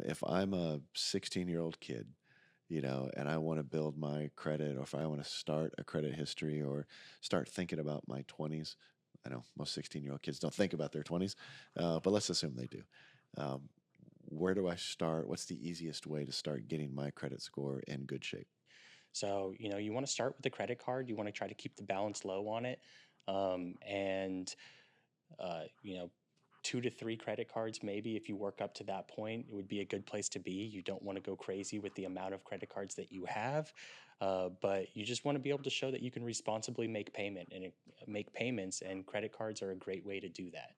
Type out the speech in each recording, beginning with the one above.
If I'm a 16-year-old kid, and I want to build my credit, or if I want to start a credit history or start thinking about my 20s, I know most 16-year-old kids don't think about their 20s, but let's assume they do. Um, where do I start? What's the easiest way to start getting my credit score in good shape? So, you want to start with the credit card. You want to try to keep the balance low on it. And, you know, 2 to 3 credit cards, maybe if you work up to that point, it would be a good place to be. You don't want to go crazy with the amount of credit cards that you have, but you just want to be able to show that you can responsibly make payments, and credit cards are a great way to do that.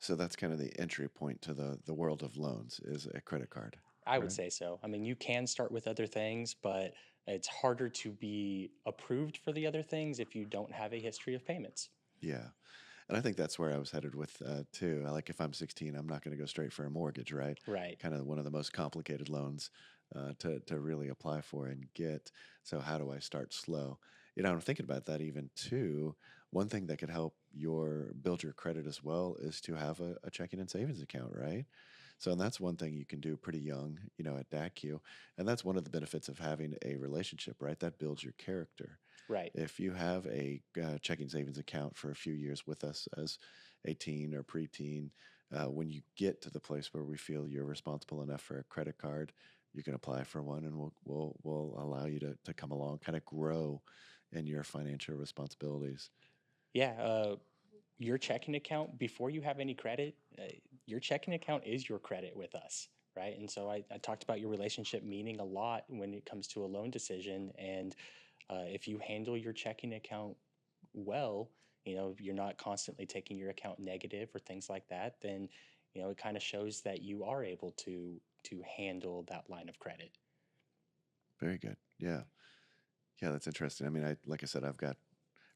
So that's kind of the entry point to the world of loans is a credit card, I would right? say so. I mean, you can start with other things, but it's harder to be approved for the other things if you don't have a history of payments. Yeah. And I think that's where I was headed with too. Like if I'm 16, I'm not going to go straight for a mortgage, right? Right. Kind of one of the most complicated loans to really apply for and get. So how do I start slow? I'm thinking about that even too. One thing that could help your build your credit as well is to have a checking and savings account, right? So and that's one thing you can do pretty young, at DACU, and that's one of the benefits of having a relationship, right? That builds your character. Right. If you have a checking savings account for a few years with us as a teen or preteen, when you get to the place where we feel you're responsible enough for a credit card, you can apply for one, and we'll allow you to come along, kind of grow in your financial responsibilities. Yeah. Your checking account, before you have any credit, your checking account is your credit with us. Right. And so I talked about your relationship meaning a lot when it comes to a loan decision. And if you handle your checking account well, you're not constantly taking your account negative or things like that, then, it kind of shows that you are able to handle that line of credit. Very good. Yeah, yeah, that's interesting. I mean, like I said, I've got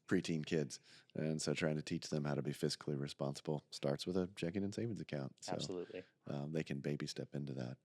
preteen kids, and so trying to teach them how to be fiscally responsible starts with a checking and savings account. So Absolutely. they can baby step into that.